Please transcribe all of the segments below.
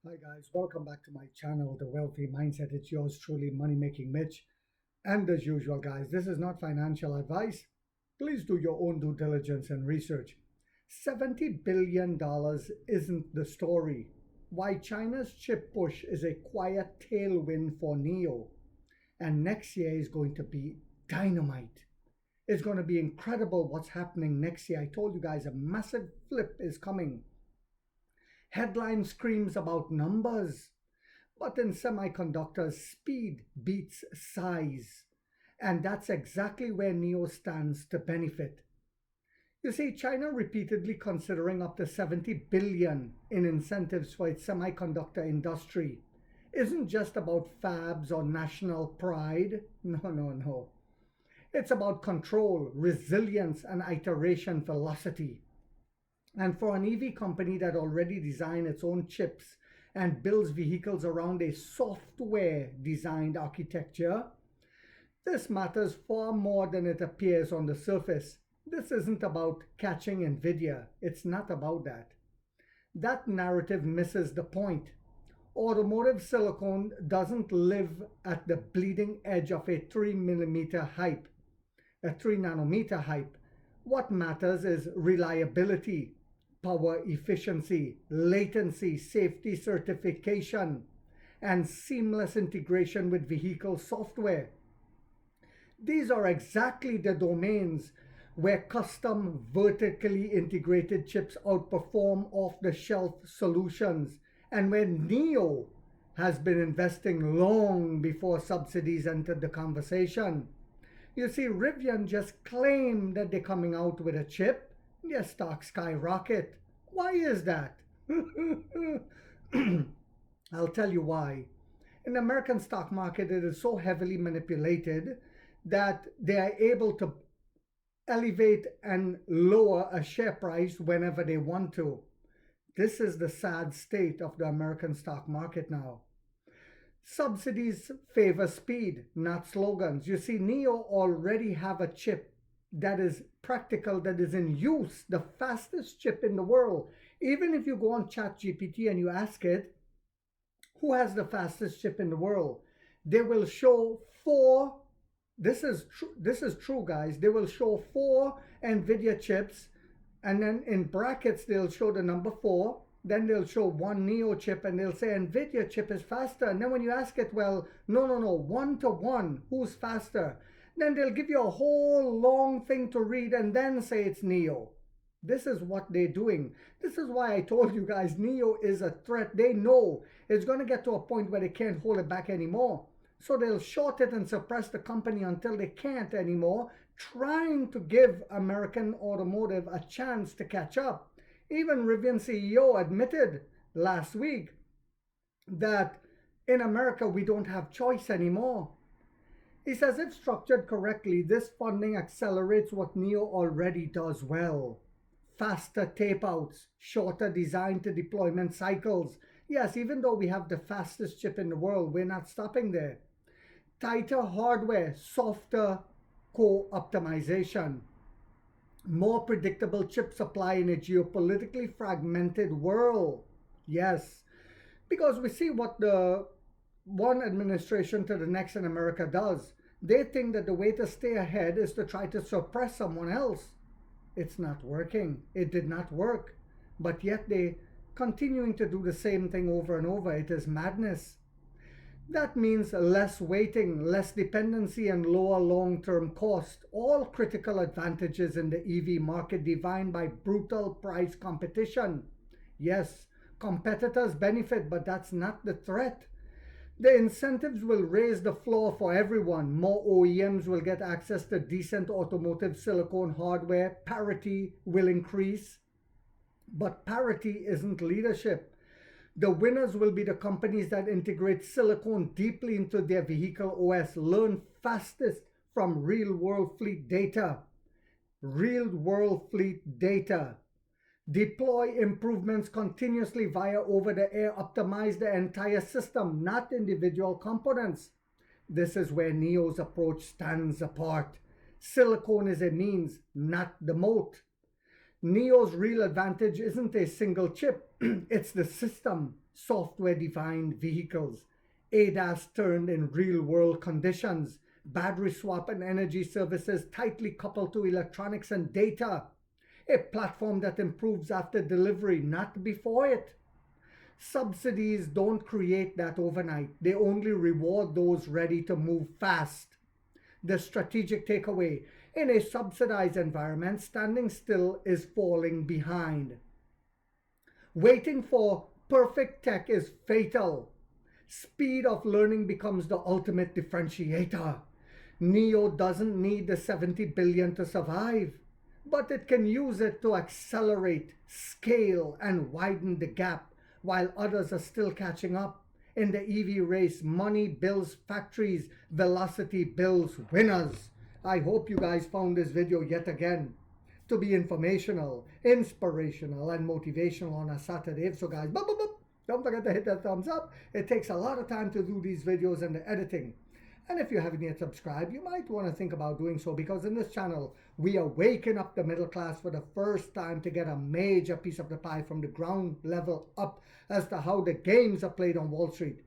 Hi guys, welcome back to my channel, The Wealthy Mindset. It's yours truly, Money Making Mitch. And as usual, guys, this is not financial advice. Please do your own due diligence and research. $70 billion isn't the story. Why China's chip push is a quiet tailwind for NEO. And next year is going to be dynamite. It's going to be incredible what's happening next year. I told you guys a massive flip is coming. Headline screams about numbers, but in semiconductors, speed beats size. And that's exactly where NEO stands to benefit. You see, China repeatedly considering up to 70 billion in incentives for its semiconductor industry isn't just about fabs or national pride. No. It's about control, resilience, and iteration velocity. And for an EV company that already designed its own chips and builds vehicles around a software-designed architecture, this matters far more than it appears on the surface. This isn't about catching NVIDIA. It's not about that. That narrative misses the point. Automotive silicon doesn't live at the bleeding edge of a 3 nanometer hype. What matters is reliability, power efficiency, latency, safety certification, and seamless integration with vehicle software. These are exactly the domains where custom vertically integrated chips outperform off-the-shelf solutions, and where NEO has been investing long before subsidies entered the conversation. You see, Rivian just claimed that they're coming out with a chip. Their stock skyrocket. Why is that? I'll tell you why. In the American stock market, it is so heavily manipulated that they are able to elevate and lower a share price whenever they want to. This is the sad state of the American stock market now. Subsidies favor speed, not slogans. You see, NEO already have a chip that is practical, that is in use, the fastest chip in the world. Even if you go on ChatGPT and you ask it, who has the fastest chip in the world? They will show four, this is true guys, they will show 4 NVIDIA chips, and then in brackets they'll show the number 4, then they'll show one NEO chip and they'll say NVIDIA chip is faster. And then when you ask it, well, no, 1 to 1, who's faster? Then they'll give you a whole long thing to read and then say it's NEO. This is what they're doing. This is why I told you guys NEO is a threat. They know it's going to get to a point where they can't hold it back anymore. So they'll short it and suppress the company until they can't anymore, trying to give American automotive a chance to catch up. Even Rivian CEO admitted last week that in America we don't have choice anymore. He says if structured correctly, this funding accelerates what NEO already does well. Faster tape-outs, shorter design to deployment cycles. Yes, even though we have the fastest chip in the world, we're not stopping there. Tighter hardware, softer co-optimization. More predictable chip supply in a geopolitically fragmented world. Yes, because we see what the one administration to the next in America does. They think that the way to stay ahead is to try to suppress someone else. It's not working. It did not work. But yet they continuing to do the same thing over and over. It is madness. That means less waiting, less dependency, and lower long-term cost. All critical advantages in the EV market defined by brutal price competition. Yes, competitors benefit, but that's not the threat. The incentives will raise the floor for everyone. More OEMs will get access to decent automotive silicone hardware. Parity will increase. But parity isn't leadership. The winners will be the companies that integrate silicone deeply into their vehicle OS, learn fastest from real-world fleet data. Deploy improvements continuously via over-the-air, optimize the entire system, not individual components. This is where NEO's approach stands apart. Silicone is a means, not the moat. NEO's real advantage isn't a single chip. It's the system, software-defined vehicles, ADAS turned in real-world conditions, battery swap and energy services tightly coupled to electronics and data, a platform that improves after delivery, not before it. Subsidies don't create that overnight. They only reward those ready to move fast. The strategic takeaway: in a subsidized environment, standing still is falling behind. Waiting for perfect tech is fatal. Speed of learning becomes the ultimate differentiator. NEO doesn't need the 70 billion to survive, but it can use it to accelerate, scale, and widen the gap while others are still catching up. In the EV race, money builds factories, velocity builds winners. I hope you guys found this video yet again to be informational, inspirational, and motivational on a Saturday. So guys, don't forget to hit that thumbs up. It takes a lot of time to do these videos and the editing. And if you haven't yet subscribed, you might want to think about doing so, because in this channel, we are waking up the middle class for the first time to get a major piece of the pie from the ground level up as to how the games are played on Wall Street.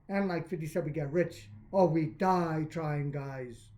And like 50 said, we get rich or we die trying, guys.